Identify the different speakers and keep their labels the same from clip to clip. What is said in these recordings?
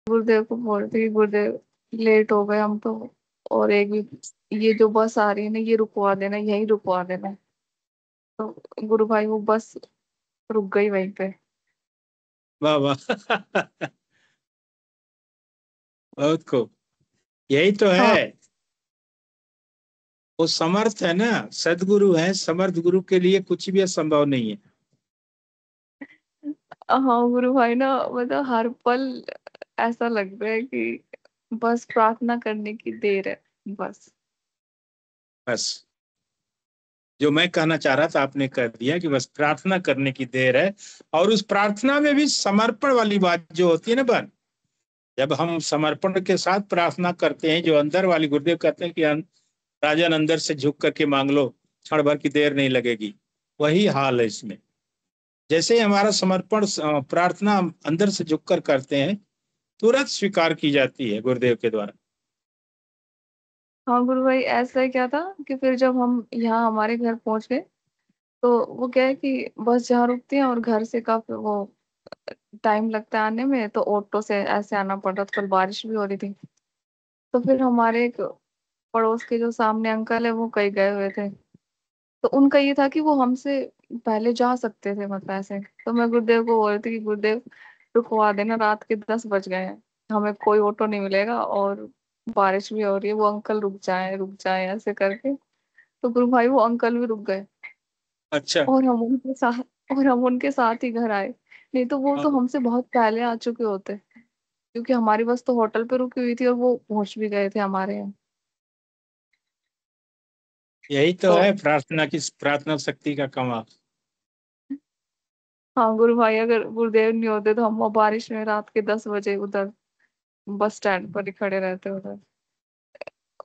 Speaker 1: गुरुदेव को बोलती कि गुरुदेव लेट हो गए हम तो, और एक भी ये जो बस आ रही है ना ये रुकवा देना, यही रुकवा देना। तो गुरु भाई वो बस रुक गई वहीं पे।
Speaker 2: वाह वाह। बहुत खूब। यही तो है।
Speaker 1: हाँ।
Speaker 2: वो समर्थ है ना, सदगुरु है, समर्थ गुरु के लिए कुछ भी असंभव नहीं है।
Speaker 1: हाँ गुरु भाई ना, मतलब हर पल ऐसा लगता है कि बस प्रार्थना करने की देर है, बस।
Speaker 2: बस जो मैं कहना चाह रहा था आपने कह दिया कि बस प्रार्थना करने की देर है। और उस प्रार्थना में भी समर्पण वाली बात जो होती है ना बहन, जब हम समर्पण के साथ प्रार्थना करते हैं, जो अंदर वाली, गुरुदेव कहते हैं कि राजन अंदर से झुक करके मांग लो, क्षण भर की देर नहीं लगेगी। वही हाल है इसमें। जैसे ही हमारा समर्पण प्रार्थना अंदर से झुक कर करते हैं, तुरंत स्वीकार की जाती है गुरुदेव के द्वारा।
Speaker 1: हाँ गुरु भाई, ऐसा ही क्या था कि फिर जब हम यहाँ हमारे घर पहुंच गए, तो वो क्या है कि बस जहाँ रुकती है और घर से काफी वो टाइम लगता है आने में, तो ऑटो से ऐसे आना पड़ रहा था, कल बारिश भी हो रही थी। तो फिर हमारे एक पड़ोस के जो सामने अंकल है वो कहीं गए हुए थे। तो उनका ये था कि वो हमसे पहले जा सकते थे, मतलब ऐसे। तो मैं गुरुदेव को बोल रही थी कि गुरुदेव रुकवा देना, रात के 10 बज गए हैं, हमें कोई ऑटो नहीं मिलेगा और बारिश भी हो रही है, वो अंकल रुक जाए ऐसे करके। तो गुरु भाई वो अंकल भी रुक गए,
Speaker 2: अच्छा।
Speaker 1: और हम उनके साथ ही घर आए। नहीं तो वो तो हमसे बहुत पहले आ चुके होते, क्योंकि हमारी बस तो होटल पे रुकी हुई थी और वो पहुंच भी गए थे हमारे यहाँ।
Speaker 2: यही तो
Speaker 1: तो
Speaker 2: है प्रार्थना की, प्रार्थना शक्ति का कमाल।
Speaker 1: हाँ गुरु भाई, अगर गुरुदेव नहीं होते तो हम वो बारिश में रात के 10 बजे उधर बस स्टैंड पर ही खड़े रहते उधर,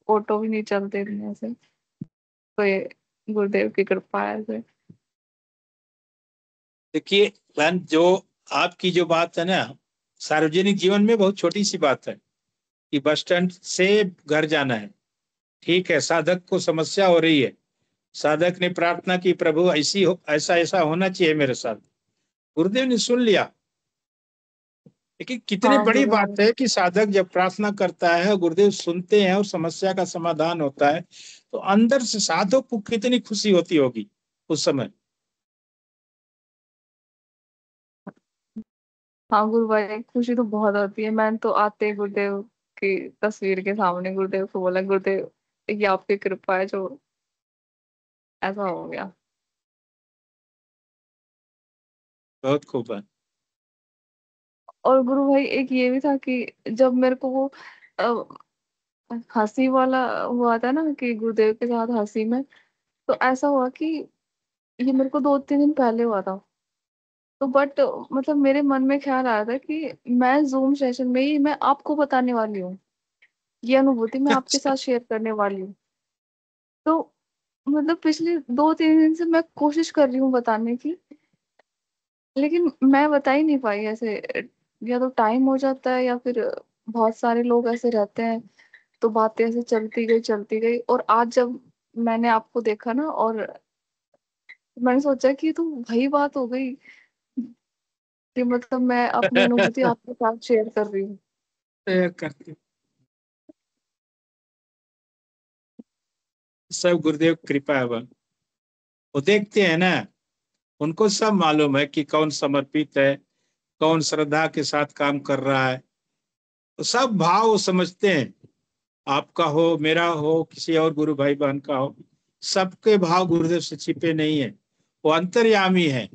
Speaker 1: ऑटो भी नहीं चलते थे ऐसे। तो ये गुरुदेव की कृपा है ऐसे।
Speaker 2: देखिए बहन, जो आपकी जो बात है ना, सार्वजनिक जीवन में बहुत छोटी सी बात है कि बस स्टैंड से घर जाना है। ठीक है, साधक को समस्या हो रही है, साधक ने प्रार्थना की, प्रभु ऐसी हो, ऐसा ऐसा होना चाहिए मेरे साथ। गुरुदेव ने सुन लिया। लेकिन कितनी
Speaker 1: हाँ
Speaker 2: बड़ी
Speaker 1: गुरु
Speaker 2: बात
Speaker 1: भाई।
Speaker 2: है कि साधक जब प्रार्थना करता है, गुरुदेव सुनते हैं और समस्या का समाधान होता है, तो अंदर से साधक को कितनी खुशी होती होगी उस समय।
Speaker 1: हाँ गुरु भाई, खुशी तो बहुत होती है। मैंने तो आते ही गुरुदेव की तस्वीर के सामने गुरुदेव को बोला, गुरुदेव ये आपकी कृपा है जो ऐसा हो गया।
Speaker 2: बहुत खूब है।
Speaker 1: और गुरु भाई एक ये भी था कि जब मेरे को वो हंसी वाला हुआ था ना कि गुरुदेव के साथ हंसी में, तो ऐसा हुआ कि ये मेरे को 2-3 दिन पहले हुआ था। तो बट मतलब मेरे मन में ख्याल आया था कि मैं जूम सेशन में ही मैं आपको बताने वाली हूँ, ये अनुभूति मैं आपके
Speaker 2: अच्छा।
Speaker 1: साथ शेयर करने वाली हूँ। तो मतलब पिछले 2-3 दिन से मैं कोशिश कर रही हूँ बताने की, लेकिन मैं बता ही नहीं पाई ऐसे। या तो टाइम हो जाता है या फिर बहुत सारे लोग ऐसे रहते हैं, तो बातें ऐसे चलती गई। और आज जब मैंने आपको देखा ना, और मैंने सोचा कि ये तो वही बात हो गई कि मतलब मैं अपनी अनुभूति आपके साथ शेयर कर रही हूँ।
Speaker 2: करते सब गुरुदेव की कृपा है बहन। वो देखते हैं ना, उनको सब मालूम है कि कौन समर्पित है, कौन श्रद्धा के साथ काम कर रहा है। तो सब भाव वो समझते हैं। आपका हो, मेरा हो, किसी और गुरु भाई बहन का हो, सबके भाव गुरुदेव से छिपे नहीं है। वो अंतर्यामी है।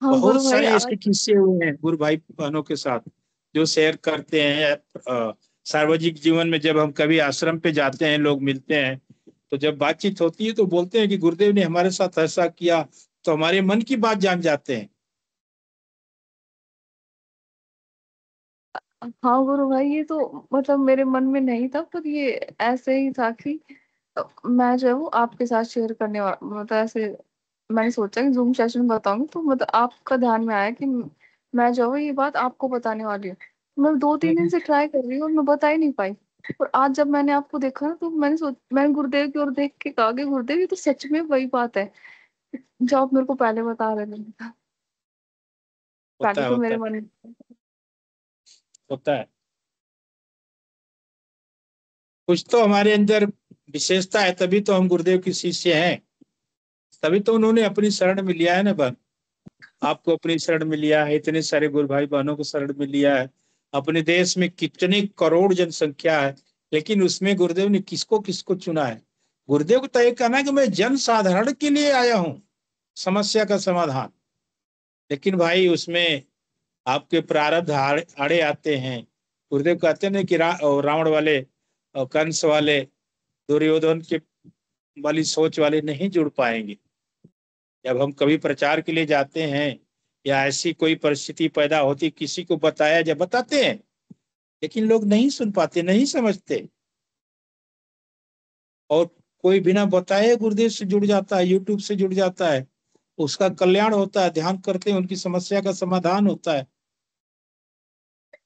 Speaker 1: हाँ गुरु
Speaker 2: बहुत
Speaker 1: भाई
Speaker 2: सारे ऐसे
Speaker 1: आज।
Speaker 2: किस्से हुए हैं गुरु भाई बहनों के साथ जो शेयर करते हैं। सार्वजनिक जीवन में जब हम कभी आश्रम पे जाते हैं, लोग मिलते हैं, तो जब बातचीत होती है तो बोलते हैं कि गुरुदेव ने हमारे साथ ऐसा किया, तो हमारे मन की बात जान जाते हैं।
Speaker 1: हाँ गुरु भाई, ये तो मतलब मेरे मन में नहीं था, पर ये ऐसे ही था कि मैं जो है वो आपके साथ शेयर करने वाला, मतलब ऐसे मैंने सोचा कि जूम सेशन में बताऊंगी, तो मतलब आपका ध्यान में आया कि मैं जो है ये बात आपको बताने वाली हूँ। मैं 2-3 दिन से ट्राई कर रही हूँ और मैं बता ही नहीं पाई। और आज जब मैंने आपको देखा ना, तो मैंने गुरुदेव की ओर देख के कहा कि गुरुदेव ये तो सच में वही बात है जो आप मेरे को पहले बता रहे थे।
Speaker 2: होता
Speaker 1: पहले
Speaker 2: है,
Speaker 1: तो
Speaker 2: होता
Speaker 1: मेरे
Speaker 2: है।
Speaker 1: मन में
Speaker 2: होता है। कुछ तो हमारे अंदर विशेषता है, तभी तो हम गुरुदेव के शिष्य हैं, तभी तो उन्होंने अपनी शरण में लिया है ना बहन। आपको अपनी शरण में लिया है, इतने सारे गुरु भाई बहनों को शरण में लिया है। अपने देश में कितनी करोड़ जनसंख्या है, लेकिन उसमें गुरुदेव ने किसको किसको चुना है? गुरुदेव को तो ये कहना है कि मैं जन साधारण के लिए आया हूँ, समस्या का समाधान। लेकिन भाई उसमें आपके प्रारब्ध आड़े आते हैं। गुरुदेव कहते हैं कि रावण वाले और कंस वाले, दुर्योधन के वाली सोच वाले नहीं जुड़ पाएंगे। जब हम कभी प्रचार के लिए जाते हैं या ऐसी कोई परिस्थिति पैदा होती, किसी को बताया, जब बताते हैं, लेकिन लोग नहीं सुन पाते, नहीं समझते। और कोई बिना बताए गुरुदेव से जुड़ जाता है, यूट्यूब से जुड़ जाता है, उसका कल्याण होता है, ध्यान करते हैं, उनकी समस्या का समाधान होता है।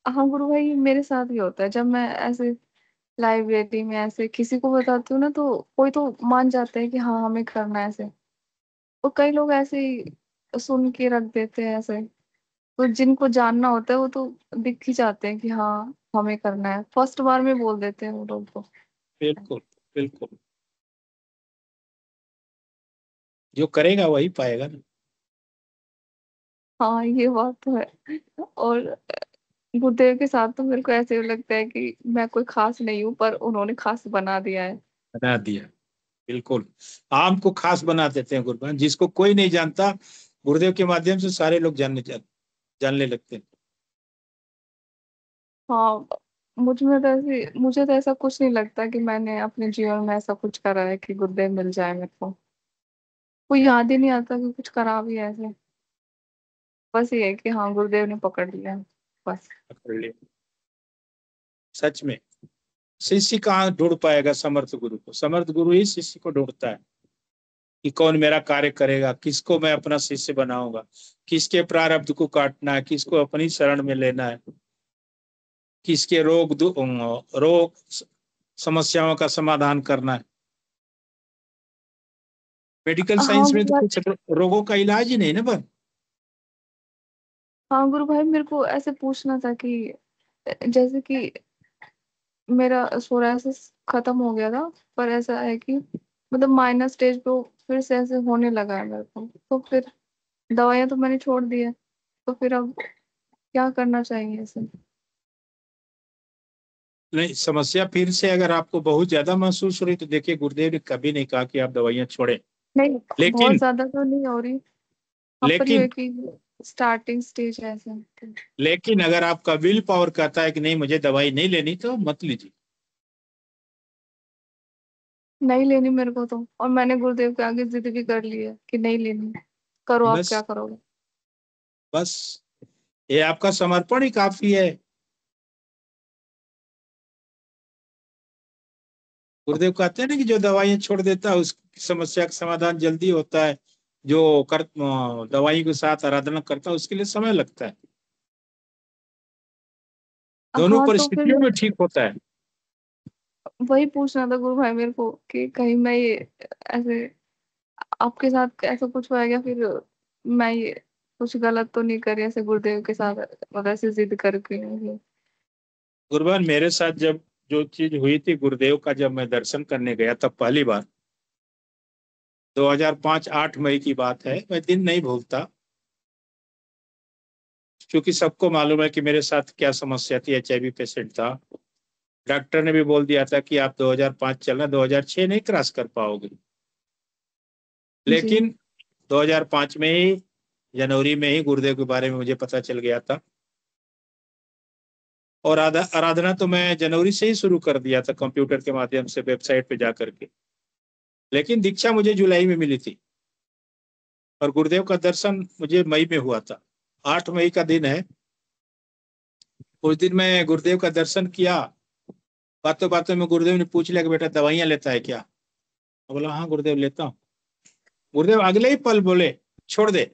Speaker 1: हाँ गुरु भाई, मेरे साथ भी होता है। जब मैं ऐसे लाइब्रेरी में ऐसे किसी को बताती हूँ ना, तो कोई तो मान जाता है कि हाँ हमें करना है ऐसे। और कई लोग ऐसे ही सुन के रख देते हैं ऐसे। तो जिनको जानना होता है वो तो दिख ही जाते हैं कि हाँ हमें करना है, फर्स्ट बार में बोल देते हैं वो लोग तो।
Speaker 2: बिल्कुल, बिल्कुल। जो करेगा वही पाएगा ना।
Speaker 1: हाँ ये बात तो है। और गुरुदेव के साथ तो मेरे को ऐसे लगता है कि मैं कोई खास नहीं हूँ, पर उन्होंने खास बना दिया है।
Speaker 2: बना दिया, बिल्कुल। आम को खास बना देते हैं गुरुबान, जिसको कोई नहीं जानता, गुरुदेव के माध्यम से सारे लोग जानने लगते हैं।
Speaker 1: हाँ, मुझे तो ऐसा कुछ नहीं लगता कि मैंने अपने जीवन में ऐसा कुछ करा है कि गुरुदेव मिल जाए मेरे को। कोई याद ही नहीं आता कि कुछ करा भी है ऐसे। बस ये है कि हाँ गुरुदेव ने पकड़ लिया है, बस।
Speaker 2: पकड़ ले। सच में शिष्य कहाँ ढूंढ पाएगा समर्थ गुरु को? समर्थ गुरु ही शिष्य को ढूंढता है कि कौन मेरा कार्य करेगा, किसको मैं अपना शिष्य बनाऊंगा, किसके प्रारब्ध को काटना है, किसको अपनी शरण में लेना है, किसके रोग समस्याओं का समाधान करना है। मेडिकल
Speaker 1: हाँ
Speaker 2: साइंस में
Speaker 1: गुरु
Speaker 2: तो कुछ
Speaker 1: भाई।
Speaker 2: रोगों का इलाज ही नहीं ना बन।
Speaker 1: हाँ गुरु भाई, मेरे को ऐसे पूछना था कि जैसे कि मेरा सोरायसिस खत्म हो गया था, पर ऐसा है कि मतलब माइनर स्टेज पे वो फिर से ऐसे होने लगा है मेरे को। तो फिर दवाइयाँ तो मैंने छोड़ दी है, तो फिर अब क्या करना चाहिए इसे?
Speaker 2: नहीं, समस्या फिर से अगर आपको बहुत ज्यादा महसूस हो रही, तो देखिए गुरुदेव ने कभी नहीं कहा कि आप दवाइयां छोड़ें।
Speaker 1: नहीं, बहुत
Speaker 2: लेकिन
Speaker 1: ज्यादा तो नहीं हो रही। हाँ, पर ये
Speaker 2: लेकिन
Speaker 1: है कि स्टार्टिंग स्टेज है ऐसे।
Speaker 2: लेकिन अगर आपका विल पावर कहता है कि नहीं मुझे दवाई नहीं लेनी, तो मत लीजिए।
Speaker 1: नहीं लेनी मेरे को तो, और मैंने गुरुदेव के आगे जिद भी कर ली है कि नहीं लेनी। करो, आप क्या
Speaker 2: बस,
Speaker 1: करोगे?
Speaker 2: बस ये आपका समर्पण ही काफी है। गुरुदेव कहते हैं ना कि जो दवाइयां छोड़ देता है उसकी समस्या का समाधान जल्दी होता है। जो दवाई के साथ आराधना करता है उसके लिए समय लगता है। दोनों
Speaker 1: हाँ तो फिर
Speaker 2: परिस्थितियों में ठीक होता है।
Speaker 1: वही पूछना था गुरु भाई मेरे को कि कहीं मैं ये ऐसे आपके साथ ऐसा कुछ होएगा फिर मैं ये कुछ गलत तो नहीं करी ऐसे गुरुदेव के साथ, मतलब ऐसे जिद करके।
Speaker 2: गुरुवार मेरे साथ जब जो चीज हुई थी गुरुदेव का, जब मैं दर्शन करने गया तब पहली बार, 2005 8 मई की बात है, मैं दिन नहीं भूलता। क्योंकि सबको मालूम है कि मेरे साथ क्या समस्या थी, HIV पेशेंट था। डॉक्टर ने भी बोल दिया था कि आप 2005 चलना, 2006 नहीं क्रॉस कर पाओगे।
Speaker 1: जी
Speaker 2: लेकिन 2005 में ही, जनवरी में ही गुरुदेव के बारे में मुझे पता चल गया था। और आराधना तो मैं जनवरी से ही शुरू कर दिया था, कंप्यूटर के माध्यम से वेबसाइट पे जा करके। लेकिन दीक्षा मुझे जुलाई में मिली थी, और गुरुदेव का दर्शन मुझे मई में हुआ था। 8 मई का दिन है। उस दिन मैं गुरुदेव का दर्शन किया। बातों बातों में गुरुदेव ने पूछ लिया कि बेटा दवाइयां लेता है क्या? मैं बोला हाँ गुरुदेव लेता हूँ। गुरुदेव अगले ही पल बोले छोड़ दे।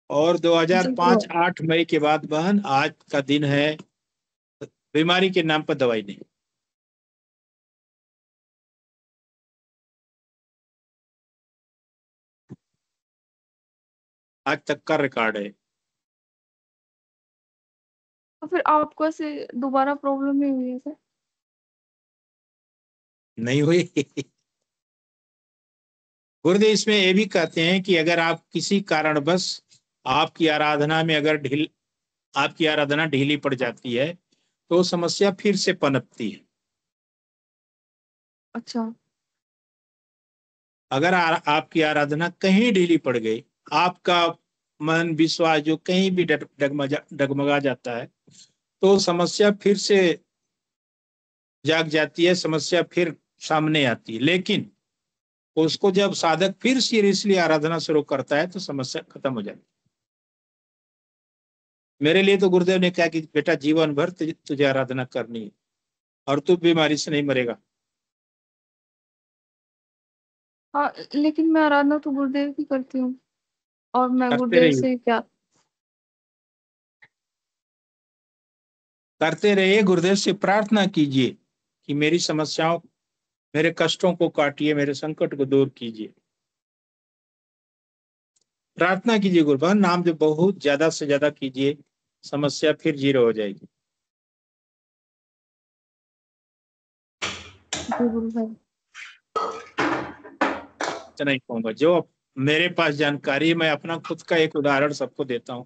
Speaker 2: और
Speaker 1: जी गुरु
Speaker 2: 2005
Speaker 1: भाई।
Speaker 2: 8 मई के बाद बहन आज का दिन है, बीमारी के नाम पर दवाई नहीं। आज तक का रिकॉर्ड है।
Speaker 1: तो फिर आपको ऐसे दोबारा प्रॉब्लम नहीं हुई है सर?
Speaker 2: नहीं हुई। गुरुदेव इसमें ये भी कहते हैं कि अगर आप किसी कारणवश आपकी आराधना में अगर आपकी आराधना ढीली पड़ जाती है तो समस्या फिर से पनपती है।
Speaker 1: अच्छा।
Speaker 2: अगर आपकी आराधना कहीं ढीली पड़ गई, आपका मन विश्वास जो कहीं भी डगमगा जाता है, तो समस्या फिर से जाग जाती है, समस्या फिर सामने आती है। लेकिन उसको जब साधक फिर सीरियसली आराधना शुरू करता है तो समस्या खत्म हो जाती है। मेरे लिए तो गुरुदेव ने कहा कि बेटा जीवन भर तुझे आराधना करनी है और तू बीमारी से नहीं मरेगा।
Speaker 1: हाँ, लेकिन मैं आराधना तो गुरुदेव की करती हूँ, और मैं
Speaker 2: करते
Speaker 1: गुरुदेव
Speaker 2: रहिए,
Speaker 1: से क्या।
Speaker 2: करते रहिए। गुरुदेव से प्रार्थना कीजिए कि मेरी समस्याओं, मेरे कष्टों को काटिए, मेरे संकट को दूर कीजिए। प्रार्थना कीजिए, गुरुबान नाम जो बहुत ज्यादा से ज्यादा कीजिए, समस्या फिर जीरो हो जाएगी।
Speaker 1: जी गुरु भाई।
Speaker 2: इतना ही कहूंगा। जो मेरे पास जानकारी, मैं अपना खुद का एक उदाहरण सबको देता हूँ।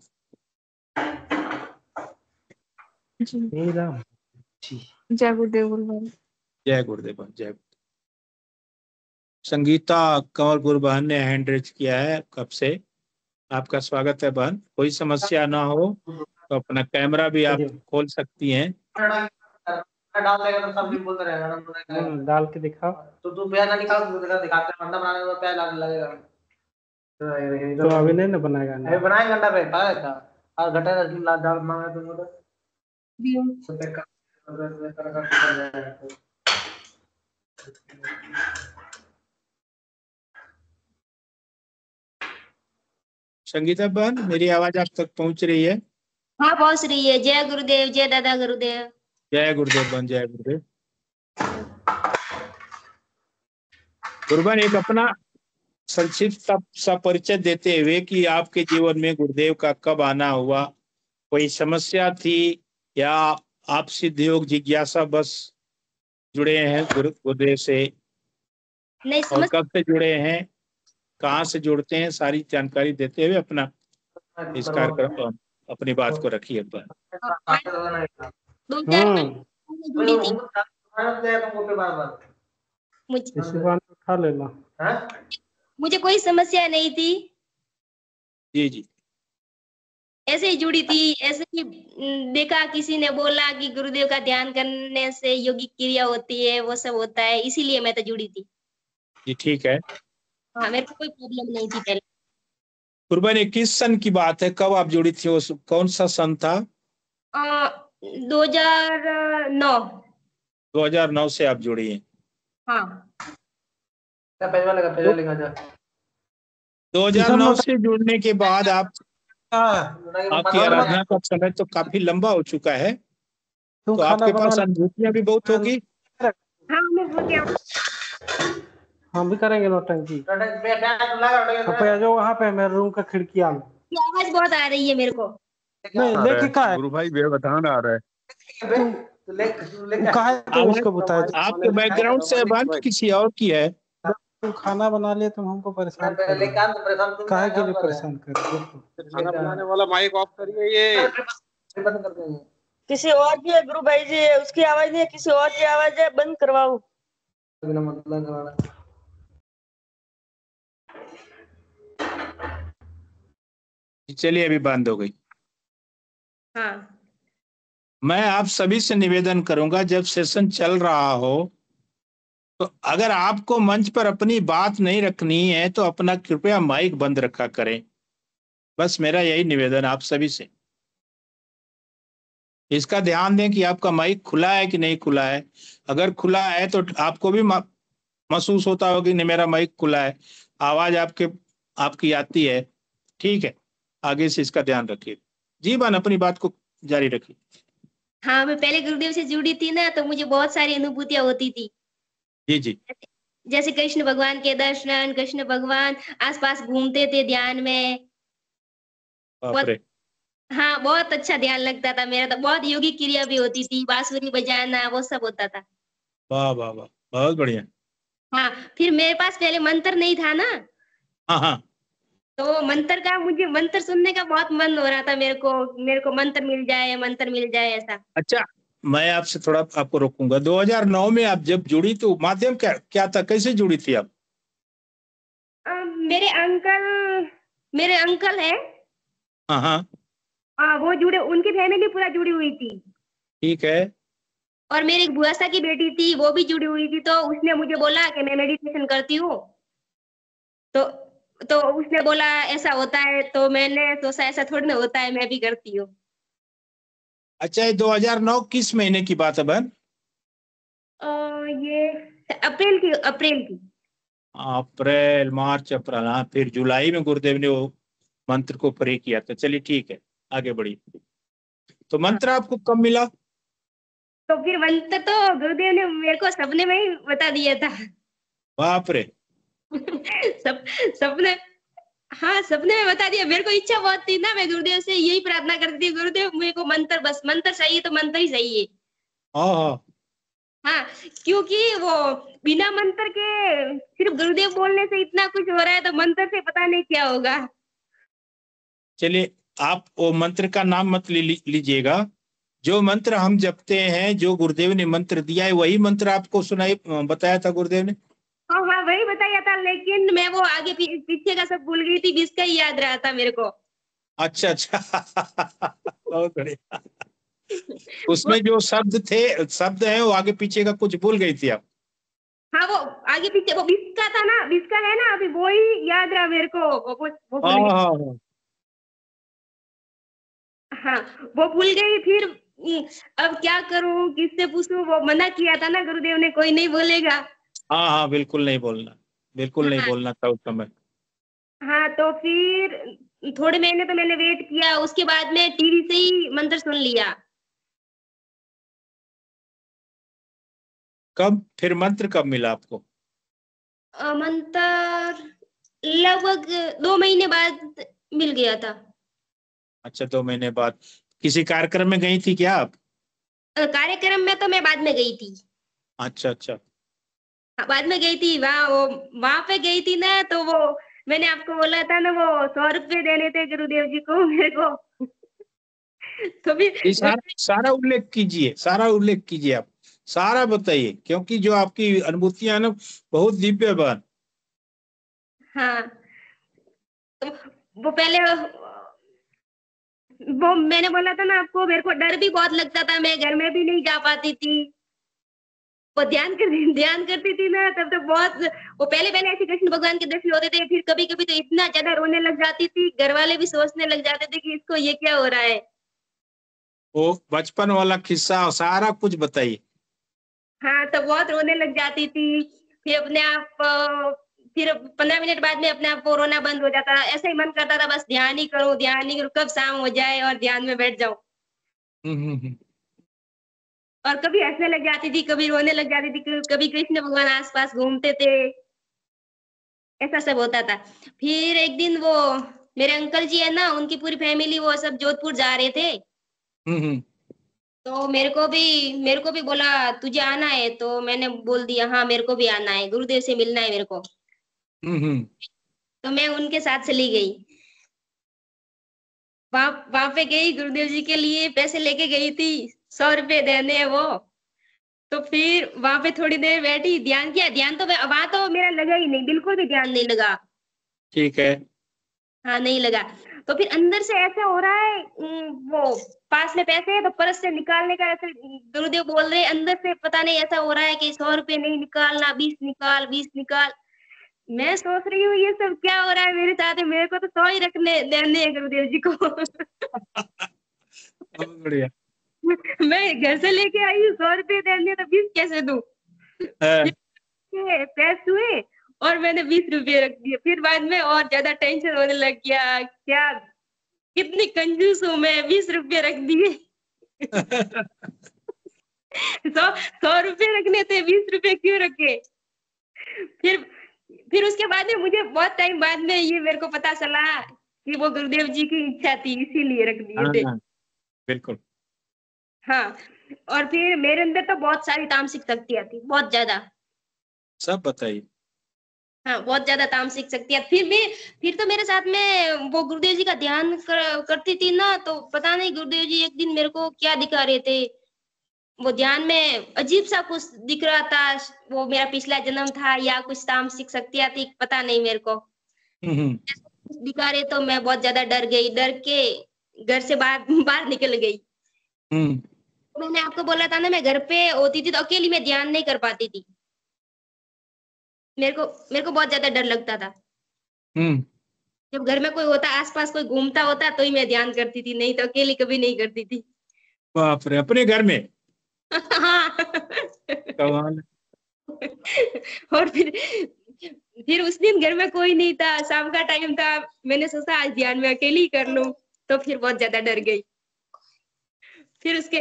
Speaker 1: जी।
Speaker 3: राम जी।
Speaker 1: जय गुरुदेव गुरु भाई।
Speaker 2: जय गुरुदेव, जय गुरुदेव। संगीता कंवरपुर बहन ने हैंड रेज किया है कब से। आपका स्वागत है बहन। कोई समस्या ना हो तो अपना कैमरा भी आप खोल सकती हैं।
Speaker 3: डाल देगा तो सब दिन बोलते रहेगा। डाल के दिखाओ। तो तू प्याज ना निकाल, तू दिखाते हैं अंडा बनाने में प्याज लगेगा। तो अभी नहीं ना बनाएगा अंडा? अभी बनाएंगे अंडा पे पाएगा और घटा डाल मांगा तुमको तो सब पे का
Speaker 2: संगीता बहन, मेरी आवाज आप तक पहुंच रही है?
Speaker 4: हाँ पहुंच रही है। जय गुरुदेव, जय दादा गुरुदेव।
Speaker 2: जय गुरुदेव बहन, जय गुरुदेव। गुरुबन एक अपना संक्षिप्त सा परिचय देते हुए कि आपके जीवन में गुरुदेव का कब आना हुआ, कोई समस्या थी या आप सिद्ध योग जिज्ञासा बस जुड़े हैं गुरुदेव से,
Speaker 4: नहीं
Speaker 2: और
Speaker 4: समझ।
Speaker 2: कब से जुड़े हैं, कहाँ से जुड़ते हैं, सारी जानकारी देते हुए अपना इस कार्यक्रम अपनी बात को रखिए।
Speaker 4: दो चार महीने जुड़ी थी।
Speaker 3: उठा लेना।
Speaker 4: मुझे कोई समस्या नहीं थी,
Speaker 2: जी जी।
Speaker 4: ऐसे ही जुड़ी थी। ऐसे ही देखा, किसी ने बोला कि गुरुदेव का ध्यान करने से योगिक क्रिया होती है, वो सब होता है, इसीलिए मैं तो जुड़ी थी।
Speaker 2: जी ठीक है।
Speaker 4: हाँ, मेरे को कोई प्रॉब्लम नहीं थी पहले।
Speaker 2: कुर्बान, ये किस सन की बात है, कब आप जुड़ी थी, उस कौन सा सन था?
Speaker 4: 2009।
Speaker 2: 2009 से आप जुड़ी हैं?
Speaker 4: हाँ।
Speaker 2: 2009 से जुड़ने के बाद आपकी आराधना का समय तो काफी लंबा हो चुका है, तो आपके पास अनुभूतियां भी बहुत होगी।
Speaker 4: हाँ, मैं हो गया।
Speaker 3: हम भी करेंगे नौटंकी। जो वहाँ पे मेरे रूम का खिड़की आम
Speaker 4: आवाज बहुत आ रही है मेरे को।
Speaker 3: नहीं लेके का है
Speaker 5: गुरु भाई व्यवधान आ रहा है।
Speaker 3: उसको बताया
Speaker 2: आपके बैकग्राउंड से बात किसी और की है।
Speaker 3: तुम खाना बना लिए, तुम हमको परेशान कर रहे हो। काहे के लिए परेशान कर रहे हो?
Speaker 5: खाना बनाने वाला माइक ऑफ करिए। ये
Speaker 6: किसी और की है गुरु भाई जी, उसकी आवाज नहीं है, किसी और की आवाज है, बंद करवाओ।
Speaker 2: चलिए, अभी बंद हो गई।
Speaker 4: हाँ।
Speaker 2: मैं आप सभी से निवेदन करूंगा, जब सेशन चल रहा हो तो अगर आपको मंच पर अपनी बात नहीं रखनी है तो अपना कृपया माइक बंद रखा करें। बस मेरा यही निवेदन आप सभी से। इसका ध्यान दें कि आपका माइक खुला है कि नहीं खुला है। अगर खुला है तो आपको भी महसूस होता होगा कि नहीं, मेरा माइक खुला है, आवाज आपकी आती है। ठीक है, आगे से इसका ध्यान रखिए। जी बहन, अपनी बात को जारी रखिए।
Speaker 4: हाँ, मैं पहले गुरुदेव से जुड़ी थी ना, तो मुझे बहुत सारी अनुभूतियां होती थी।
Speaker 2: जी जी।
Speaker 4: जैसे कृष्ण भगवान के दर्शन, कृष्ण भगवान आसपास घूमते थे ध्यान में।
Speaker 2: बाप रे।
Speaker 4: हाँ, बहुत अच्छा ध्यान लगता था मेरा, तो बहुत योगिक क्रिया भी होती थी, बांसुरी बजाना वो सब होता था।
Speaker 2: वाह वाह वाह, बहुत बढ़िया।
Speaker 4: हाँ, फिर मेरे पास पहले मंत्र नहीं था ना,
Speaker 2: हाँ हाँ।
Speaker 4: तो मंत्र का, मुझे मंत्र सुनने का बहुत मन हो रहा था, मेरे को मंत्र मिल जाए, मंत्र मिल जाए ऐसा।
Speaker 2: अच्छा, मैं आपसे थोड़ा आपको रोकूंगा। 2009 में आप जब जुड़ी तो माध्यम क्या क्या था, कैसे जुड़ी थी आप?
Speaker 4: मेरे अंकल, मेरे अंकल है,
Speaker 2: हाँ हाँ।
Speaker 4: वो जुड़े, उनकी फैमिली पूरा जुड़ी हुई थी।
Speaker 2: ठीक है।
Speaker 4: और मेरी एक बुआसा की बेटी थी, वो भी जुड़ी हुई थी, तो उसने मुझे बोला कि मैं मेडिटेशन करती हूँ, तो उसने बोला ऐसा होता है, तो मैंने सोचा ऐसा थोड़ी ना होता है, मैं भी करती हूँ।
Speaker 2: अच्छा, ये 2009 किस महीने की बात है बहन?
Speaker 4: ये अप्रैल की, अप्रैल की।
Speaker 2: अप्रैल, मार्च, अप्रैल, हाँ, फिर जुलाई में गुरुदेव ने वो मंत्र को प्रे किया था। चलिए ठीक है, आगे बढ़िए। तो
Speaker 4: हाँ,
Speaker 2: मंत्र आपको कब मिला?
Speaker 4: तो फिर मंत्र तो गुरुदेव ने मेरे को सपने में ही बता दिया था।
Speaker 2: बाप रे।
Speaker 4: सब सपने, हाँ सपने में बता दिया। मेरे को इच्छा बहुत थी ना, मैं गुरुदेव से यही प्रार्थना करती थी, गुरुदेव मेरे को मंत्र, बस मंत्र चाहिए, तो मंत्र ही चाहिए।
Speaker 2: हाँ हाँ।
Speaker 4: हाँ, क्योंकि वो बिना मंत्र के सिर्फ गुरुदेव बोलने से इतना कुछ हो रहा है, तो मंत्र से पता नहीं क्या होगा।
Speaker 2: चलिए, आप वो मंत्र का नाम मत लीजिएगा। जो मंत्र हम जपते हैं, जो गुरुदेव ने मंत्र दिया है, वही मंत्र आपको सुनाई बताया था गुरुदेव ने?
Speaker 4: हाँ हाँ, वही बताया था, लेकिन मैं वो आगे पीछे का सब भूल गई थी, बीच का ही याद रहा था मेरे को।
Speaker 2: अच्छा अच्छा। बहुत बढ़िया।
Speaker 4: वो,
Speaker 2: उसमें जो शब्द थे, शब्द हैं, वो आगे पीछे का कुछ भूल गई थी आप?
Speaker 4: हाँ वो आगे पीछे, वो बीच का था ना, बीच का है ना, अभी वो ही याद रहा मेरे को, वो
Speaker 2: हाँ
Speaker 4: भूल गई।
Speaker 2: हाँ हाँ।
Speaker 4: हाँ, वो भूल गई। फिर अब क्या करूं, किससे पूछूं, वो मना किया था ना गुरुदेव ने, कोई नहीं बोलेगा।
Speaker 2: हाँ हाँ, बिल्कुल नहीं बोलना, बिल्कुल नहीं
Speaker 4: हाँ
Speaker 2: बोलना था उस समय।
Speaker 4: हाँ, तो फिर थोड़े महीने तो मैंने वेट किया, उसके बाद में टीवी से ही मंत्र सुन लिया।
Speaker 2: कब फिर मंत्र कब मिला आपको?
Speaker 4: मंत्र लगभग 2 महीने बाद मिल गया था।
Speaker 2: अच्छा, 2 महीने बाद। किसी कार्यक्रम में गई थी क्या आप?
Speaker 4: कार्यक्रम में तो मैं बाद में गई थी।
Speaker 2: अच्छा अच्छा।
Speaker 4: हाँ, बाद में गई थी, वहां पे गई थी ना, तो वो मैंने आपको बोला था ना, वो 100 रुपए देने थे गुरुदेव जी को मेरे को। तो
Speaker 2: ये
Speaker 4: फिर
Speaker 2: सारा सारा उल्लेख कीजिए, सारा उल्लेख कीजिए आप, सारा बताइए, क्योंकि जो आपकी अनुभूतियां ना, बहुत दिव्य बन।
Speaker 4: हाँ, तो वो पहले, वो मैंने बोला था ना आपको, मेरे को डर भी बहुत लगता था, मैं घर में भी नहीं जा पाती थी। वो ध्यान करती थी ना, तब तो बहुत, वो पहले पहले ऐसे कृष्ण भगवान के दर्शन होते थे, फिर कभी कभी तो इतना ज्यादा रोने लग जाती थी, घर वाले भी सोचने लग जाते थे कि इसको ये क्या हो रहा है।
Speaker 2: वो बचपन वाला किस्सा सारा कुछ बताइए।
Speaker 4: हाँ, तो बहुत रोने लग जाती थी। फिर अपने आप फिर 15 मिनट बाद में अपने आप वो रोना बंद हो जाता, ऐसे ही मन करता था बस ध्यान ही करूं, ध्यान ही करूं, कब शाम हो जाए और ध्यान में बैठ जाऊं।
Speaker 2: हम्म।
Speaker 4: और कभी हंसने लग जाती थी, कभी रोने लग जाती थी, कभी कृष्ण भगवान आसपास घूमते थे, ऐसा सब होता था। फिर एक दिन वो मेरे अंकल जी है ना, उनकी पूरी फैमिली वो सब जोधपुर जा रहे थे,
Speaker 2: हम्म।
Speaker 4: तो मेरे को भी बोला तुझे आना है, तो मैंने बोल दिया हाँ मेरे को भी आना है, गुरुदेव से मिलना है मेरे को।
Speaker 2: हम्म।
Speaker 4: तो मैं उनके साथ चली गई, वहां पे गई, गुरुदेव जी के लिए पैसे लेके गई थी, 100 रुपए देने हैं वो। तो फिर वहां पे थोड़ी देर बैठी, ध्यान किया, ध्यान तो वहां तो मेरा लगा ही नहीं, बिल्कुल भी ध्यान नहीं लगा।
Speaker 2: ठीक है।
Speaker 4: हाँ, नहीं लगा। तो फिर अंदर से ऐसा हो रहा है, वो पास में पैसे है तो पर्स से निकालने का, ऐसे गुरुदेव बोल रहे हैं अंदर से, पता नहीं ऐसा हो रहा है कि 100 रुपए नहीं निकालना, 20 निकाल, 20 निकाल। मैं सोच रही हूँ ये सब क्या हो रहा है मेरे साथ, मेरे को तो 100 ही रखने देने हैं गुरुदेव जी को।
Speaker 2: बहुत बढ़िया।
Speaker 4: मैं घर से लेके आई हूँ, 100 रुपए देने, तो 20 कैसे दूं।
Speaker 2: हाँ।
Speaker 4: पैसे हुए और मैंने 20 रुपए रख दिए। फिर बाद में और ज्यादा टेंशन होने लग गया, क्या कितनी कंजूस हूँ मैं, 20 रुपए रख दिए। 100 रुपए रखने थे, 20 रुपए क्यों रखे। फिर फिर उसके बाद में मुझे बहुत टाइम बाद में ये मेरे को पता चला कि वो गुरुदेव जी की इच्छा थी, इसीलिए रख दिए थे।
Speaker 2: हाँ, बिल्कुल।
Speaker 4: हाँ, और फिर मेरे अंदर तो बहुत सारी तामसिक शक्तियां थी, बहुत ज्यादा।
Speaker 2: सब बताइए।
Speaker 4: हाँ, बहुत ज्यादा तामसिक शक्तियां। फिर तो मेरे साथ में वो गुरुदेव जी का ध्यान करती थी ना, तो पता नहीं गुरुदेव जी एक दिन मेरे को क्या दिखा रहे थे। वो ध्यान में अजीब सा कुछ दिख रहा था, वो मेरा पिछला जन्म था या कुछ तामसिक शक्तियां थी, पता नहीं मेरे को।
Speaker 2: हम्म।
Speaker 4: कुछ दिखा रहे तो मैं बहुत ज्यादा डर गई, डर के घर से बाहर बाहर निकल गई।
Speaker 2: हम्म।
Speaker 4: तो मैंने आपको बोला था ना, मैं घर पे होती थी तो अकेली मैं ध्यान नहीं कर पाती थी। मेरे को बहुत ज्यादा डर लगता था।
Speaker 2: हम्म।
Speaker 4: जब घर में कोई होता, आसपास कोई घूमता होता, तो ही मैं ध्यान करती थी, नहीं तो अकेली कभी नहीं करती थी।
Speaker 2: बाप रे, अपने घर में?
Speaker 4: हाँ।
Speaker 2: कमाल।
Speaker 4: और फिर उस दिन घर में कोई नहीं था, शाम का टाइम था, मैंने सोचा आज ध्यान में अकेली ही कर लूं, तो फिर बहुत ज्यादा डर गई। फिर उसके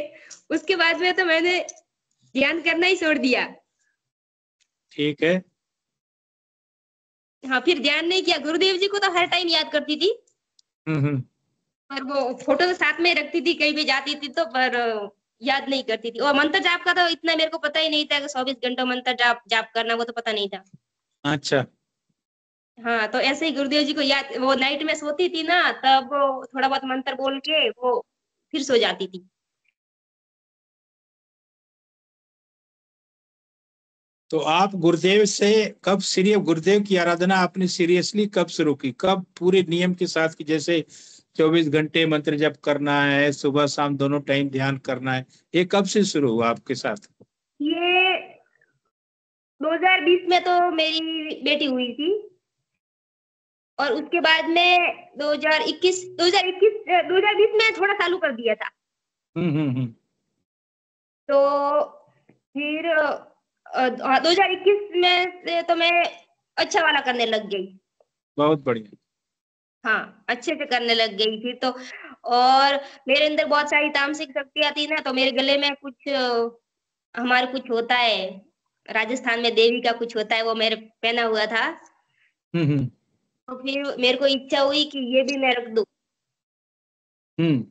Speaker 4: उसके बाद में तो मैंने ध्यान करना ही छोड़ दिया।
Speaker 2: ठीक है।
Speaker 4: हाँ, फिर ध्यान नहीं किया। गुरुदेव जी को तो हर टाइम याद करती थी,
Speaker 2: हम्म।
Speaker 4: पर वो फोटो तो साथ में रखती थी, कहीं भी जाती थी तो, पर याद नहीं करती थी। और मंत्र जाप का तो इतना मेरे को पता ही नहीं था कि 24 घंटों मंत्र जाप जाप करना, वो तो पता नहीं था।
Speaker 2: अच्छा।
Speaker 4: हाँ, तो ऐसे ही गुरुदेव जी को याद, वो नाइट में सोती थी ना, तब वो थोड़ा बहुत मंत्र बोल के वो फिर सो जाती थी।
Speaker 2: तो आप गुरुदेव से कब गुरुदेव की आराधना आपने सीरियसली कब शुरू की, कब पूरे नियम के साथ की, जैसे 24 घंटे मंत्र जप करना है, सुबह शाम दोनों टाइम ध्यान करना है, ये कब से शुरू हुआ आपके साथ?
Speaker 4: ये 2020 में तो मेरी बेटी हुई थी, और उसके बाद में 2020 में थोड़ा चालू कर दिया था।
Speaker 2: हम्म।
Speaker 4: तो फिर 2021 में से तो मैं अच्छा वाला करने लग गई।
Speaker 2: बहुत बढ़िया।
Speaker 4: हाँ, अच्छे से करने लग गई फिर तो। और मेरे अंदर बहुत सारी तामसिक शक्तियां थी ना, तो मेरे गले में कुछ हमारे कुछ होता है, राजस्थान में देवी का कुछ होता है, वो मेरे पहना हुआ था।
Speaker 2: हम्म।
Speaker 4: तो फिर मेरे को इच्छा हुई कि ये भी मैं रख दूं,
Speaker 2: हम्म।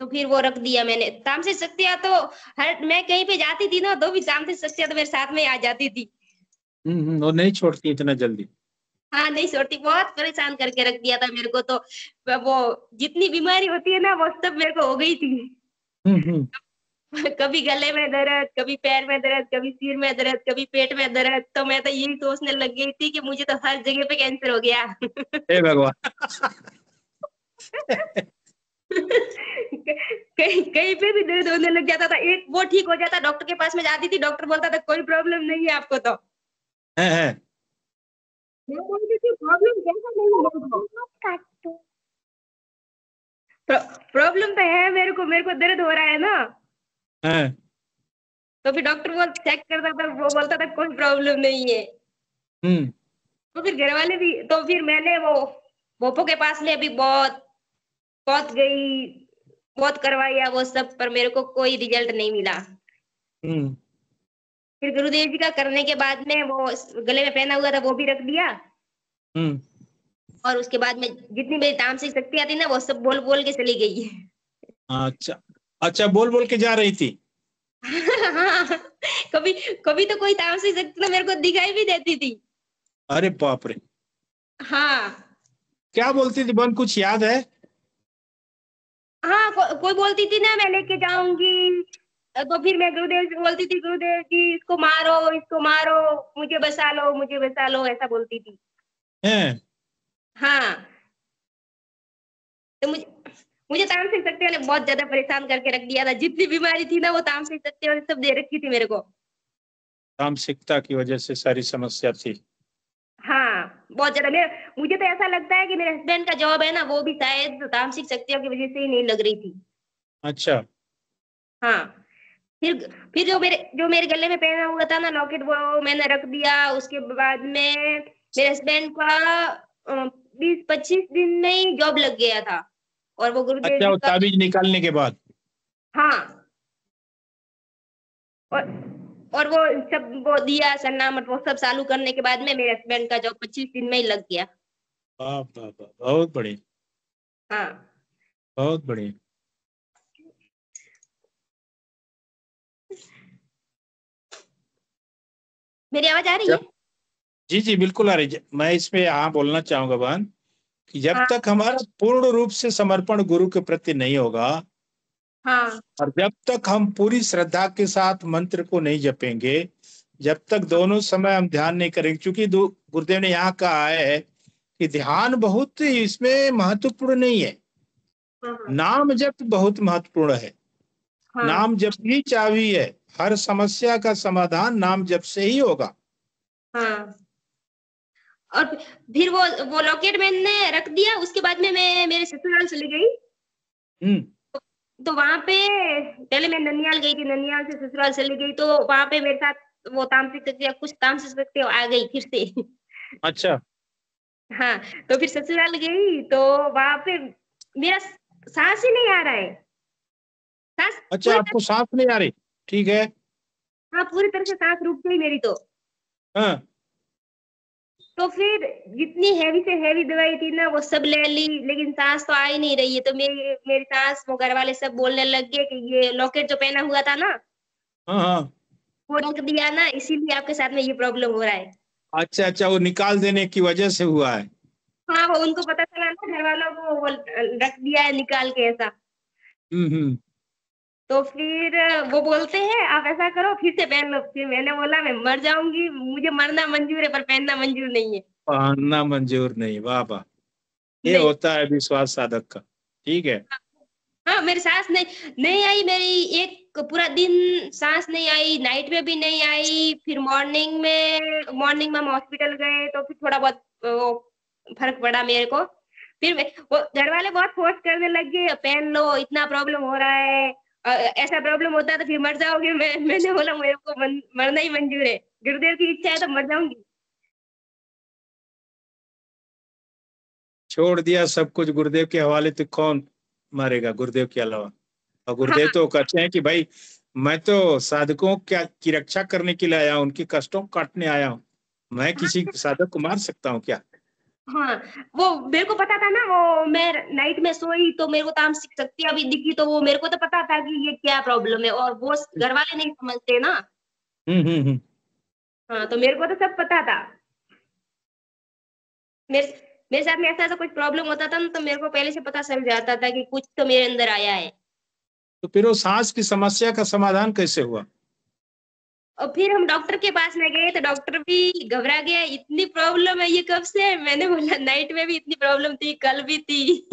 Speaker 4: तो फिर वो रख दिया मैंने। तामसिक शक्तियां तो हर, मैं कहीं पे जाती थी ना, तो भी तामसिक शक्तियां तो मेरे साथ में आ जाती थी।
Speaker 2: वो नहीं छोड़ती इतना जल्दी।
Speaker 4: हाँ, नहीं छोड़ती, बहुत परेशान करके रख दिया था मेरे को तो। वो जितनी बीमारी होती है ना, वो सब मेरे को हो गई थी।
Speaker 2: हम्म।
Speaker 4: कभी गले में दर्द, कभी पैर में दर्द, कभी सिर में दर्द, कभी पेट में दर्द, तो मैं तो यही सोचने लग गई थी कि मुझे तो हर जगह पे कैंसर हो गया।
Speaker 2: हे भगवान।
Speaker 4: कहीं कहीं पे भी दर्द होने लग जाता था, एक वो ठीक हो जाता, डॉक्टर के पास में जाती थी, डॉक्टर बोलता था कोई प्रॉब्लम नहीं है आपको तो।
Speaker 2: है।
Speaker 4: मैं बोलती थी प्रॉब्लम कैसा नहीं है, प्रॉब्लम तो है, मेरे को दर्द हो रहा है ना।
Speaker 2: है।
Speaker 4: तो फिर डॉक्टर वो चेक करता था, वो बोलता था कोई प्रॉब्लम नहीं है।
Speaker 2: हम्म।
Speaker 4: तो फिर घर वाले भी, तो फिर मैंने वो भोपो के पास में अभी बहुत बहुत गई, बहुत करवाया वो सब, पर मेरे को कोई रिजल्ट नहीं मिला।
Speaker 2: हम्म।
Speaker 4: फिर गुरुदेव जी का करने के बाद में वो गले में पहना हुआ था वो भी रख दिया।
Speaker 2: हम्म।
Speaker 4: और उसके बाद में जितनी मेरी तामसिक शक्तियां थी ना, वो सब बोल बोल के चली गई।
Speaker 2: अच्छा। अच्छा, बोल बोल के जा रही थी?
Speaker 4: हाँ, कभी कभी तो कोई तामसिक शक्ति तो मेरे को दिखाई भी देती थी।
Speaker 2: अरे बाप रे।
Speaker 4: हाँ।
Speaker 2: क्या बोलती थी बहन, कुछ याद है?
Speaker 4: हाँ, कोई बोलती थी ना मैं लेके जाऊंगी, तो फिर मैं गुरुदेव से बोलती थी, गुरुदेव जी इसको मारो, मुझे बचा लो, मुझे बचा लो, ऐसा बोलती थी।
Speaker 2: हैं?
Speaker 4: हाँ, तो मुझे तामसिक शक्तियों ने बहुत ज्यादा परेशान करके रख दिया था। जितनी बीमारी थी ना, वो तामसिक शक्तियों ने सब दे रखी थी मेरे को।
Speaker 2: तामसिकता की वजह से सारी समस्या थी।
Speaker 4: हाँ, बहुत ज्यादा। मुझे तो ऐसा लगता है कि मेरे हस्बैंड का जॉब है ना, वो भी शायद तामसिक शक्तियों की वजह से ही नहीं लग रही थी।
Speaker 2: अच्छा।
Speaker 4: हाँ, फिर फिर जो मेरे गले में पहना हुआ था ना लॉकेट, वो मैंने रख दिया। उसके बाद में मेरे हस्बैंड का 20-25 दिन में ही जॉब लग गया था। और वो गुरुदेव
Speaker 2: अच्छा,
Speaker 4: जी
Speaker 2: वो
Speaker 4: का।
Speaker 2: ताबीज निकालने के बाद?
Speaker 4: हाँ, और और वो सब वो दिया सन्नामत, वो सब चालू करने के बाद में मेरे हस्बैंड का जॉब 25 दिन में ही लग गया।
Speaker 2: वाह वाह वाह, बहुत बढ़िया।
Speaker 4: हाँ
Speaker 2: बहुत बढ़िया।
Speaker 4: मेरी आवाज आ रही है?
Speaker 2: जी जी बिल्कुल आ रही है। मैं इसमें यहाँ बोलना चाहूंगा बहन कि जब
Speaker 4: हाँ
Speaker 2: तक हमारा पूर्ण रूप से समर्पण गुरु के प्रति नहीं होगा
Speaker 4: हाँ
Speaker 2: और जब तक हम पूरी श्रद्धा के साथ मंत्र को नहीं जपेंगे, जब तक दोनों समय हम ध्यान नहीं करेंगे, क्योंकि गुरुदेव ने यहाँ कहा है कि ध्यान बहुत इसमें महत्वपूर्ण नहीं है,
Speaker 4: हाँ
Speaker 2: नाम जप बहुत महत्वपूर्ण है।
Speaker 4: हाँ
Speaker 2: नाम जप ही चाबी है, हर समस्या का समाधान नाम जप से ही होगा।
Speaker 4: हाँ। और फिर वो लॉकेट मैंने रख दिया, उसके बाद में मैं मेरे ससुराल चली गई।
Speaker 2: हम्म।
Speaker 4: तो वहां पे पहले मैं ननियाल गई थी, ननियाल से ससुराल चली गई, तो वहां पे मेरे साथ वो तांत्रिक शक्ति या कुछ तामसिक शक्ति आ गई फिर से।
Speaker 2: अच्छा
Speaker 4: हाँ, तो फिर ससुराल गई तो वहां पे मेरा सांस ही नहीं आ रहा है। सांस
Speaker 2: अच्छा,
Speaker 4: पूरी
Speaker 2: आपको
Speaker 4: तरह,
Speaker 2: सांस नहीं आ रही? ठीक है।
Speaker 4: हाँ पूरी तरह से सांस रुक गई मेरी
Speaker 2: हाँ
Speaker 4: तो फिर जितनी हैवी से हैवी दवाई थी ना वो सब ले ली, लेकिन सांस तो आ ही नहीं रही है। तो मेरी मेरी सांस, वो घर वाले सब बोलने लग गए कि ये लॉकेट जो पहना हुआ था ना
Speaker 2: हाँ हाँ।
Speaker 4: वो रख दिया ना, इसीलिए आपके साथ में ये प्रॉब्लम हो रहा है।
Speaker 2: अच्छा अच्छा, वो निकाल देने की वजह से हुआ है।
Speaker 4: हाँ, वो उनको पता चला ना घर वालों को, वो रख दिया है निकाल के ऐसा।
Speaker 2: हम्म।
Speaker 4: तो फिर वो बोलते हैं आप ऐसा करो फिर से पहन लो। फिर मैंने बोला मैं मर जाऊंगी, मुझे मरना मंजूर है पर पहनना मंजूर नहीं है।
Speaker 2: पहनना मंजूर नहीं, वाह वाह। ये
Speaker 4: नहीं,
Speaker 2: होता है विश्वास साधक का। ठीक है।
Speaker 4: हाँ मेरी सांस नहीं नहीं आई, मेरी एक पूरा दिन सांस नहीं आई, नाइट में भी नहीं आई। फिर मॉर्निंग में हम हॉस्पिटल गए तो फिर थोड़ा बहुत वो फर्क पड़ा मेरे को। फिर वो घर वाले बहुत फोर्स करने लग गए, पहन लो इतना प्रॉब्लम हो रहा है, ऐसा प्रॉब्लम होता है तो फिर मर जाओगे। मैंने बोला मेरे को मरना ही मंजूर है, गुरुदेव की इच्छा है तो मर जाऊंगी।
Speaker 2: छोड़ दिया सब कुछ गुरुदेव के हवाले, तो कौन मारेगा गुरुदेव के अलावा? और
Speaker 4: हाँ
Speaker 2: गुरुदेव तो कहते हैं कि भाई मैं तो साधकों क्या की रक्षा करने के लिए आया हूँ, उनके कष्टों को काटने आया हूँ। मैं किसी साधक को मार सकता हूँ क्या?
Speaker 4: हाँ, वो मेरे को पता था ना, वो मैं नाइट में सोई तो मेरे को तामसिक शक्ति अभी दिखी, तो वो मेरे को तो पता था कि ये क्या प्रॉब्लम है, और वो घर वाले नहीं समझते ना।
Speaker 2: हम्म।
Speaker 4: हाँ, तो मेरे को तो सब पता था। मेरे मेरे साथ में ऐसा ऐसा कुछ प्रॉब्लम होता था ना, तो मेरे को पहले से पता चल जाता था कि कुछ तो मेरे अंदर आया है।
Speaker 2: तो फिर वो सांस की समस्या का समाधान कैसे हुआ?
Speaker 4: और फिर हम डॉक्टर के पास में गए तो डॉक्टर भी घबरा गया, इतनी प्रॉब्लम है ये कब से है? मैंने बोला नाइट में भी इतनी प्रॉब्लम थी, कल भी थी।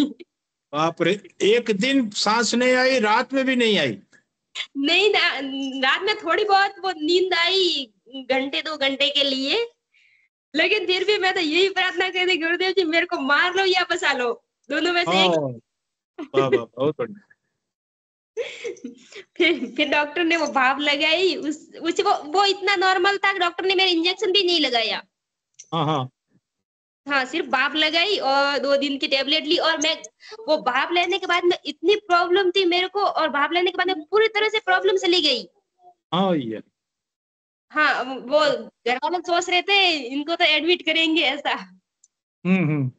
Speaker 2: बाप रे, एक दिन सांस नहीं आई, रात में भी नहीं आई?
Speaker 4: नहीं ना, रात में थोड़ी बहुत वो नींद आई, घंटे 2 घंटे के लिए। लेकिन फिर भी मैं तो यही प्रार्थना कर रही, गुरुदेव जी मेरे को मार लो या बचा लो, दोनों में से एक।
Speaker 2: हाँ, वाह वाह, बहुत बढ़िया।
Speaker 4: फिर डॉक्टर ने वो भाप लगाई, उस वो इतना नॉर्मल था, डॉक्टर ने मेरे इंजेक्शन भी नहीं लगाया।
Speaker 2: हाँ हाँ।
Speaker 4: हाँ, सिर्फ भाप लगाई और 2 दिन की टेबलेट ली, और मैं वो भाप लेने के बाद में इतनी प्रॉब्लम थी मेरे को, और भाप लेने के बाद में पूरी तरह से प्रॉब्लम चली गई।
Speaker 2: हाँ ये।
Speaker 4: हाँ, वो घर वाले सोच रहे थे इनको तो एडमिट करेंगे ऐसा,
Speaker 2: हम्म।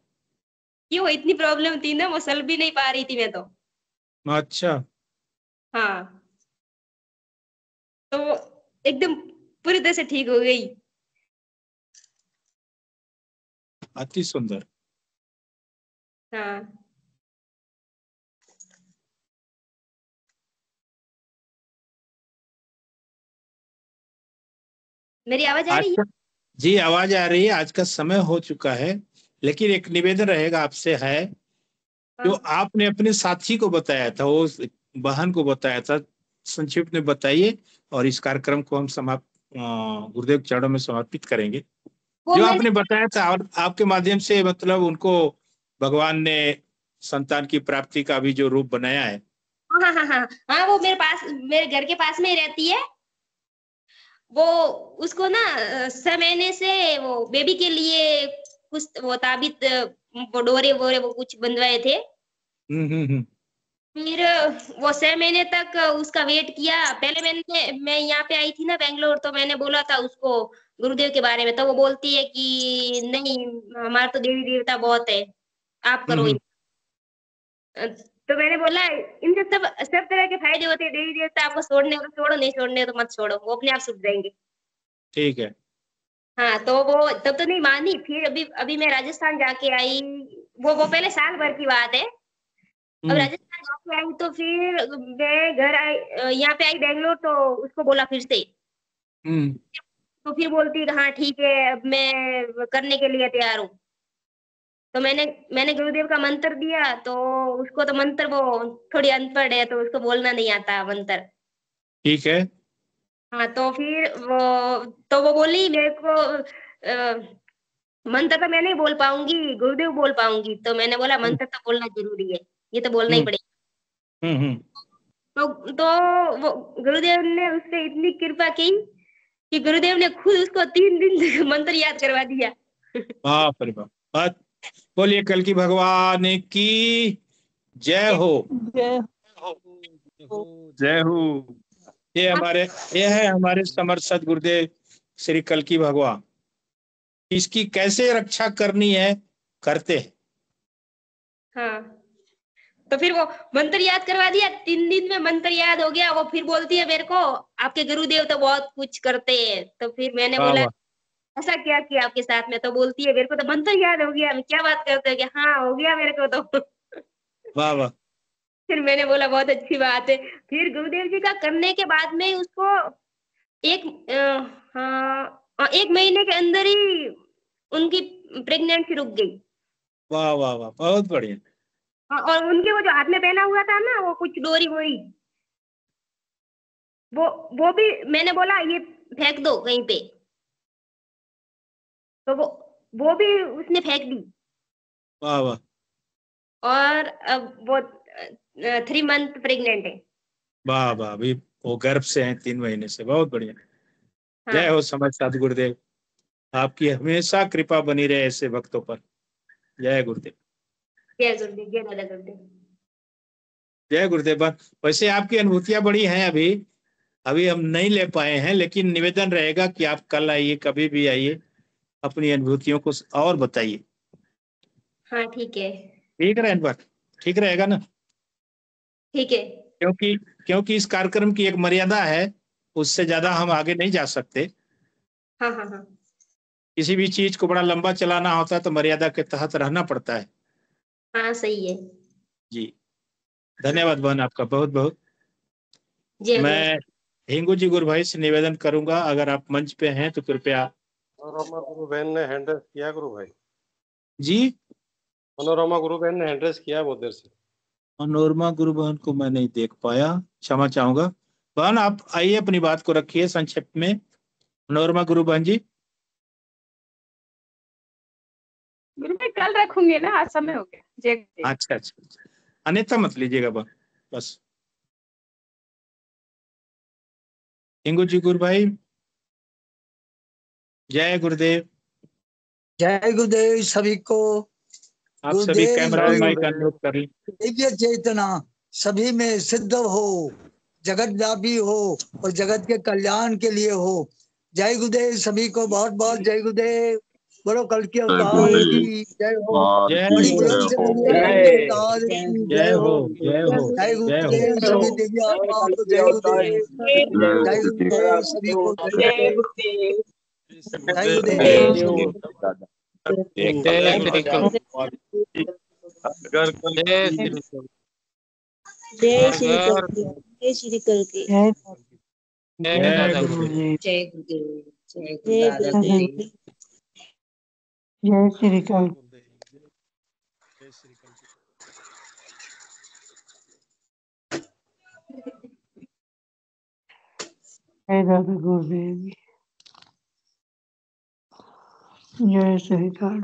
Speaker 4: कि वो इतनी प्रॉब्लम थी ना, वो चल भी नहीं पा रही थी मैं तो।
Speaker 2: अच्छा।
Speaker 4: हाँ, तो एकदम पूरी तरह से ठीक हो गई।
Speaker 2: अति सुंदर।
Speaker 4: हाँ, मेरी आवाज आ
Speaker 2: आज
Speaker 4: रही है?
Speaker 2: का, जी आवाज आ रही है। आज का समय हो चुका है, लेकिन एक निवेदन रहेगा आपसे है, जो
Speaker 4: हाँ,
Speaker 2: आपने अपने साथी को बताया था, वो बहन को बताया था, संक्षिप्त में बताइए, और इस कार्यक्रम को हम समाप्त गुरुदेव के चरणों में समर्पित करेंगे।
Speaker 4: वो
Speaker 2: जो
Speaker 4: मैंने,
Speaker 2: आपने बताया था और आपके माध्यम से मतलब उनको भगवान ने संतान की प्राप्ति का भी जो रूप बनाया है।
Speaker 4: हाँ हाँ हाँ हाँ, वो मेरे पास, मेरे घर के पास में ही रहती है। वो उसको ना 6 महीने से वो बेबी के लिए कुछ वो ताबीत, वो डोरे वोरे वो कुछ बंधवाए थे।
Speaker 2: हम्म।
Speaker 4: फिर वो 6 महीने तक उसका वेट किया। पहले मैं यहाँ पे आई थी ना बेंगलोर, तो मैंने बोला था उसको गुरुदेव के बारे में, तो वो बोलती है कि नहीं, हमारा तो देवी देवता बहुत है, आप करो।
Speaker 2: हम्म।
Speaker 4: तो मैंने बोला इनसे सब तरह के फायदे होते हैं, देवी देवता आपको छोड़ने हो तो छोड़ो, नहीं छोड़ने हो तो मत छोड़ो, वो अपने आप सूख जाएंगे।
Speaker 2: ठीक है।
Speaker 4: हाँ, तो वो तब तो नहीं मानी। फिर अभी अभी मैं राजस्थान जाके आई, वो पहले साल भर की बात है। अब राजस्थान जाके आई तो फिर मैं घर आई, यहाँ पे आई बेंगलोर, तो उसको बोला फिर से। तो फिर बोलती है हाँ ठीक है, अब मैं करने के लिए तैयार हूँ। तो मैंने गुरुदेव का मंत्र दिया, तो उसको तो मंत्र, वो थोड़ी अनपढ़ है तो उसको बोलना नहीं आता मंत्र।
Speaker 2: ठीक है।
Speaker 4: हाँ, तो फिर वो बोली मेरे को मंत्र तो मैं नहीं बोल पाऊंगी, गुरुदेव बोल पाऊंगी। तो मैंने बोला मंत्र तो बोलना जरूरी है, ये तो बोलना ही पड़ेगा। तो वो गुरुदेव ने उससे इतनी कृपा की कि गुरुदेव ने खुद उसको 3 दिन तक मंत्र याद करवा दिया।
Speaker 2: बाप रे बाप। बोलिए कल की भगवान की जय हो।
Speaker 6: जय
Speaker 5: जय हो।
Speaker 2: ये है हमारे समर्थ सदगुरुदेव श्री कल की भगवान। इसकी कैसे रक्षा करनी है करते हैं।
Speaker 4: हाँ, तो फिर वो मंत्र याद करवा दिया, 3 दिन में मंत्र याद हो गया। वो फिर बोलती है मेरे को आपके गुरुदेव तो बहुत कुछ करते हैं। तो फिर मैंने
Speaker 2: वाह
Speaker 4: बोला
Speaker 2: वाह।
Speaker 4: ऐसा क्या किया आपके साथ में? तो बोलती है मेरे को तो मंत्र याद हो गया। मैं क्या बात करते हो? कि हाँ हो गया मेरे को तो।
Speaker 2: वाह वाह।
Speaker 4: फिर मैंने बोला बहुत अच्छी बात है। फिर गुरुदेव जी का करने के बाद में उसको हाँ, 1 महीने के अंदर ही उनकी प्रेगनेंसी रुक गई।
Speaker 2: वाह वाह वाह, बहुत बढ़िया।
Speaker 4: और उनके वो जो हाथ में पहना हुआ था ना, वो कुछ डोरी वोरी, वो भी मैंने बोला ये फेंक दो कहीं पे, तो वो भी उसने फेंक दी।
Speaker 2: वाह वाह।
Speaker 4: और अब वो 3 मंथ प्रेग्नेंट है।
Speaker 2: वाह वाह, अभी वो गर्भ से हैं 3 महीने से, बहुत बढ़िया। जय
Speaker 4: हाँ,
Speaker 2: हो समर्थ सदगुरुदेव, आपकी हमेशा कृपा बनी रहे ऐसे भक्तों पर। जय गुरुदेव।
Speaker 4: जय गुरुदेव, जय दादा गुरुदेव।
Speaker 2: जय गुरुदेव। वैसे आपकी अनुभूतियां बड़ी हैं, अभी अभी हम नहीं ले पाए हैं, लेकिन निवेदन रहेगा कि आप कल आइए, कभी भी आइए, अपनी अनुभूतियों को और बताइए।
Speaker 4: हाँ ठीक है।
Speaker 2: ठीक रहे बात, ठीक रहेगा ना?
Speaker 4: ठीक है।
Speaker 2: क्योंकि क्योंकि इस कार्यक्रम की एक मर्यादा है, उससे ज्यादा हम आगे नहीं जा सकते।
Speaker 4: हाँ हाँ हाँ।
Speaker 2: किसी भी चीज को बड़ा लंबा चलाना होता है तो मर्यादा के तहत रहना पड़ता है।
Speaker 4: हाँ सही है।
Speaker 2: जी, धन्यवाद बहन आपका बहुत बहुत।
Speaker 4: जय गुरु।
Speaker 2: मैं हिंगू जी गुरु भाई से निवेदन करूंगा, अगर आप मंच पे हैं तो कृपया।
Speaker 5: मनोरमा गुरु बहन ने हैंड रेस किया गुरु भाई।
Speaker 2: जी,
Speaker 5: मनोरमा गुरु बहन ने हैंड रेस किया बहुत देर से।
Speaker 2: मनोरमा गुरु बहन को मैं नहीं देख पाया, क्षमा चाहूंगा। बहन आप आइए, अपनी बात को रखिए संक्षेप में। मनोरमा गुरु बहन जी।
Speaker 7: गुरु भाई कल रखूंगे ना, आज समय हो गया। जय।
Speaker 2: अच्छा अच्छा, अन्यथा मत लीजिएगा बहन, बस। हिंगू जी गुरु भाई, जय गुरुदेव।
Speaker 8: जय गुरुदेव सभी को।
Speaker 2: आप सभी कैमरा माइक अनम्यूट कर ली।
Speaker 8: दिव्य चेतना सभी में सिद्ध हो, जगत व्यापी हो और जगत के कल्याण के लिए हो। जय गुरुदेव सभी को, बहुत बहुत जय गुरुदेव। बोलो कल की अवतार की जय हो। बड़ी बुलंद से बोलिए कल की अवतार की जय हो।
Speaker 2: जय हो
Speaker 8: जय
Speaker 2: जय हो।
Speaker 8: गुरुदेव सभी दिव्य आत्माओं को जय गुरुदेव। जय गुरुदेव सभी को जय गुरुदेव। जय गुरुदेव।
Speaker 6: जय श्री कल की, जय श्री कल की,
Speaker 2: जय गुरुदेव।
Speaker 6: जय गुरुदेव, जय गुरुदेव,
Speaker 9: जय श्री कल। जय दादा गुरुदेव, जय श्री काल।